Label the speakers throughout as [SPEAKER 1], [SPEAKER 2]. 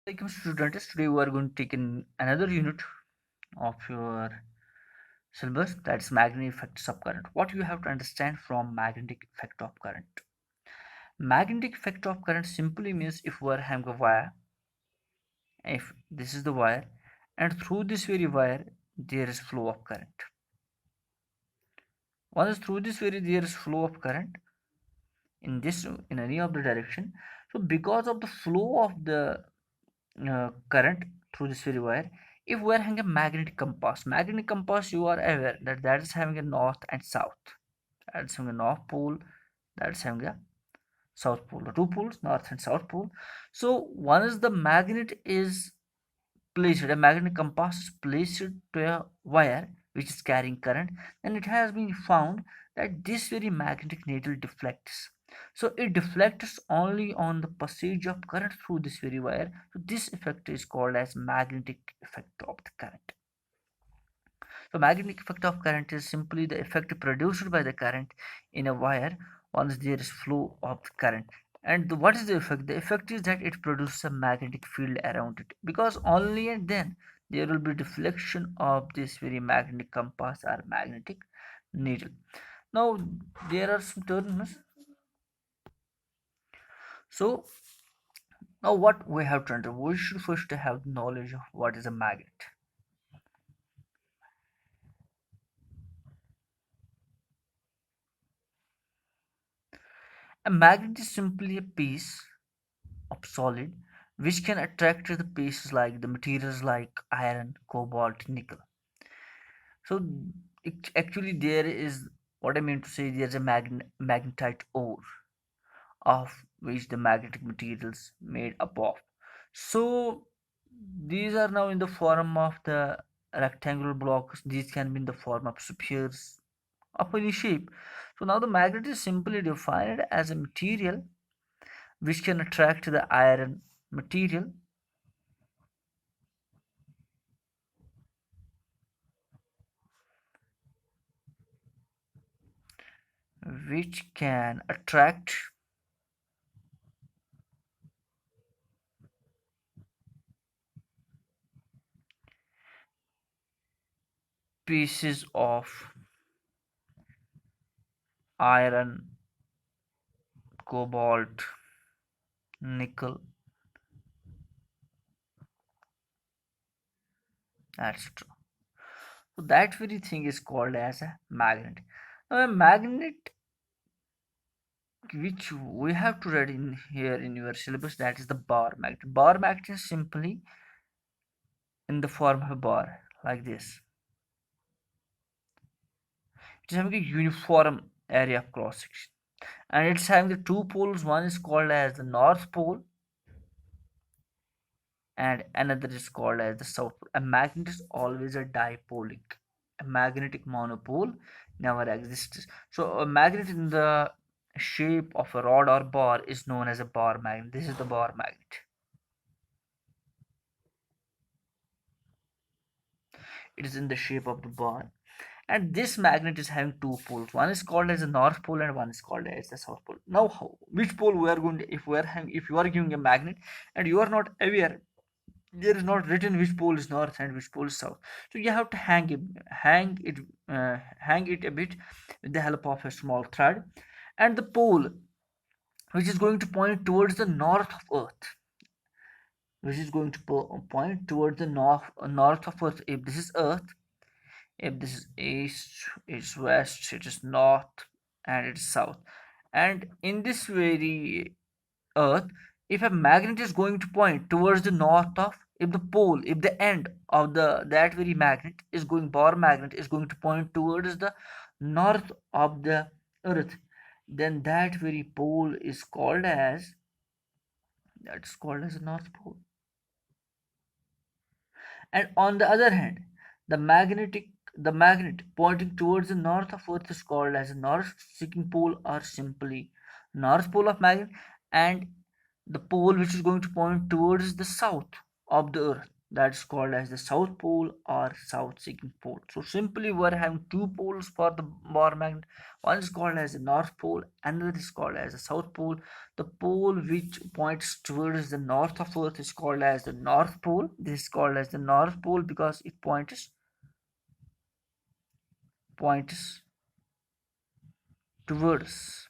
[SPEAKER 1] Welcome students. Today we are going to take in another unit of your syllabus, that's magnetic effects of current. What you have to understand from magnetic effect of current. Magnetic effect of current simply means if we are having a wire, if this is the wire, and through this very wire there is flow of current. Once through this very there is flow of current in any of the direction. So because of the flow of the current through this very wire, if we are having a magnetic compass, you are aware that that is having a north and south, that's having a north pole, that's having a south pole, the two poles, north and south pole. So once the magnet is placed, a magnetic compass is placed to a wire which is carrying current, then it has been found that this very magnetic needle deflects. So it deflects only on the passage of current through this very wire. So this effect is called as magnetic effect of the current. So magnetic effect of current is simply the effect produced by the current in a wire once there is flow of the current. And what is the effect? The effect is that it produces a magnetic field around it, because only and then there will be deflection of this very magnetic compass or magnetic needle. Now there are some terms. So now what we have to understand, we should first have knowledge of what is a magnet. A magnet is simply a piece of solid which can attract the pieces like the materials like iron, cobalt, nickel. So actually there is, what I mean to say, there's a magnetite ore of which the magnetic materials made up of. So these are now in the form of the rectangular blocks. These can be in the form of spheres of any shape. So now the magnet is simply defined as a material which can attract the iron material, which can attract pieces of iron, cobalt, nickel, etc. So that very thing is called as a magnet. Now a magnet which we have to read in here in your syllabus, that is the bar magnet. Bar magnet is simply in the form of a bar like this. It is having a uniform area of cross section, and it's having the two poles. One is called as the north pole and another is called as the south pole. A magnet is always a dipolic. A magnetic monopole never exists. So a magnet in the shape of a rod or bar is known as a bar magnet. This is the bar magnet. It is in the shape of the bar. And this magnet is having two poles. One is called as the north pole and one is called as the south pole. Now, which pole we are going to, if you are giving a magnet and you are not aware, there is not written which pole is north and which pole is south, so you have to hang it a bit with the help of a small thread, and the pole which is going to point towards the north of earth, which is going to point towards the north of earth. If this is earth, if this is east, it's west, it is north, and it's south. And in this very earth, if a magnet is going to point towards the north of, if the pole, if the end of the that very magnet is going, bar magnet is going to point towards the north of the earth, then that very pole is called as, that's called as the north pole. And on the other hand, the magnet pointing towards the north of earth is called as a north seeking pole, or simply north pole of magnet. And the pole which is going to point towards the south of the earth, that's called as the south pole or south seeking pole. So simply we're having two poles for the bar magnet. One is called as the north pole, another is called as the south pole. The pole which points towards the north of earth is called as the north pole. This is called as the north pole because it points towards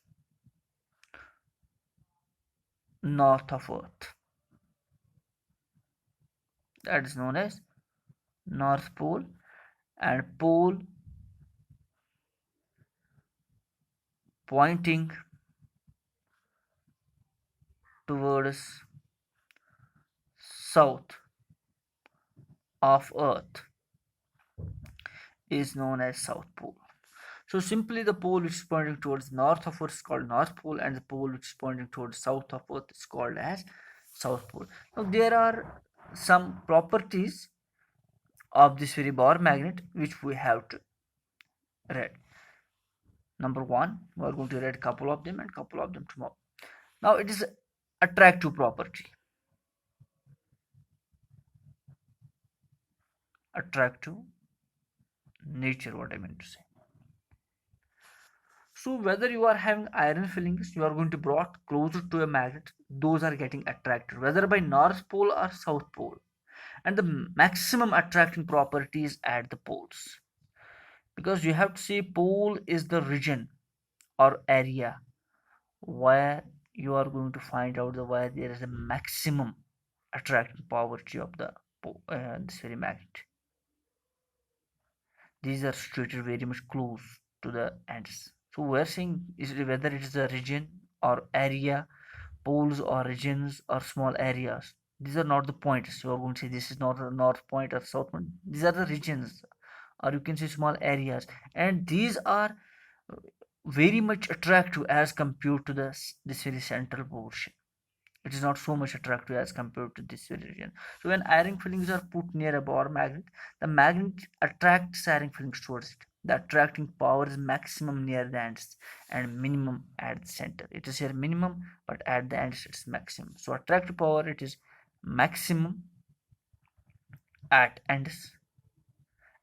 [SPEAKER 1] north of earth. That is known as north pole. And pole pointing towards south of earth is known as south pole. So simply the pole which is pointing towards north of earth is called north pole, and the pole which is pointing towards south of earth is called as south pole. Now there are some properties of this very bar magnet which we have to read. Number one, we are going to read couple of them and couple of them tomorrow. Now it is attractive property. Attractive nature, what I meant to say. So whether you are having iron fillings, you are going to brought closer to a magnet, those are getting attracted, whether by north pole or south pole. And the maximum attracting properties at the poles. Because you have to see pole is the region or area where you are going to find out the where there is a maximum attracting poverty of the this very magnet. These are situated very much close to the ends. So we're saying is whether it is a region or area, poles or regions or small areas. These are not the points. You are going to say this is not a north point or south point. These are the regions, or you can say small areas, and these are very much attractive as compared to this very central portion. It is not so much attractive as compared to this region. So when iron fillings are put near a bar magnet, the magnet attracts iron fillings towards it. The attracting power is maximum near the ends and minimum at the center. It is here minimum, but at the ends it's maximum. So attractive power it is maximum at ends,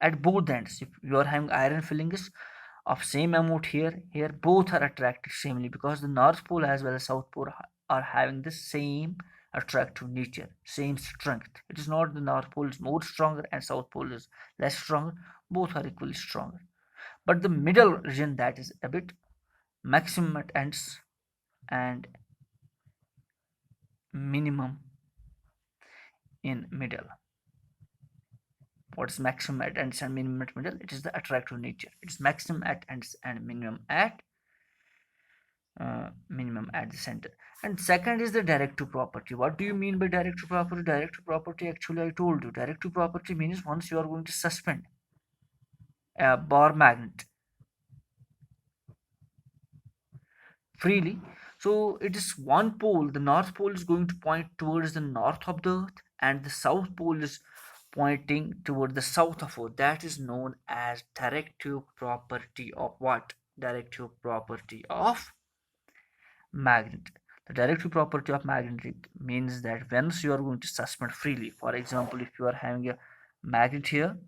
[SPEAKER 1] at both ends. If you are having iron fillings of same amount here both are attracted samely because the north pole as well as south pole are having the same attractive nature, same strength. It is not the north pole is more stronger and south pole is less stronger, both are equally stronger. But the middle region, that is a bit maximum at ends and minimum in middle. What is maximum at ends and minimum at middle? It is the attractive nature. It is maximum at ends and minimum at the center. And second is the directive property. What do you mean by directive property? Directive property, actually I told you, directive property means once you are going to suspend a bar magnet freely, so it is one pole, the north pole is going to point towards the north of the earth and the south pole is pointing toward the south of earth. That is known as directive property of what? Directive property of magnet. The directive property of magnetic means that once you are going to suspend freely, for example, if you are having a magnet here,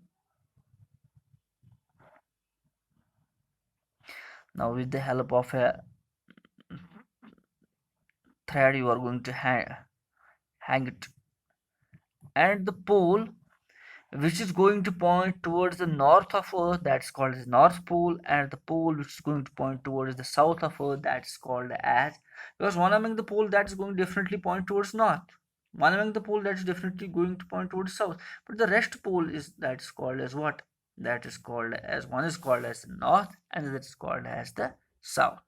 [SPEAKER 1] now with the help of a thread you are going to hang it, and the pole which is going to point towards the north of earth, that's called as north pole, and the pole which is going to point towards the south of earth, that's called as, because one among the pole that's going to definitely point towards north, one among the pole that's definitely going to point towards south, but the rest pole is that's called as what? That is called as, one is called as the north and that is called as the south.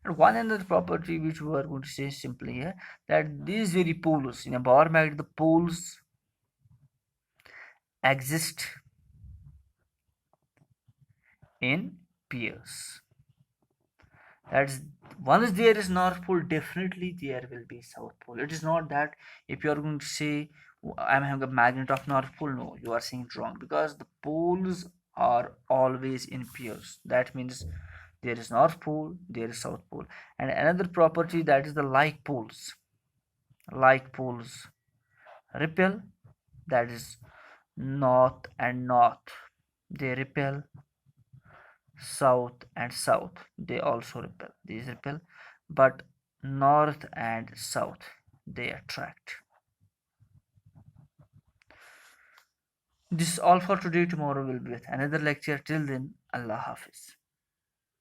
[SPEAKER 1] And one another property which we are going to say simply here, that these very poles in a bar magnet, the poles exist in pairs. That's, once there is north pole, definitely there will be south pole. It is not that if you are going to say I'm having a magnet of north pole, no, you are saying it wrong, because the poles are always in pairs. That means there is north pole, there is south pole. And another property, that is the like poles. Like poles repel that is north and north, they repel. South and south, they also repel. These repel, but north and south, they attract. This is all for today. Tomorrow will be with another lecture. Till then, Allah Hafiz.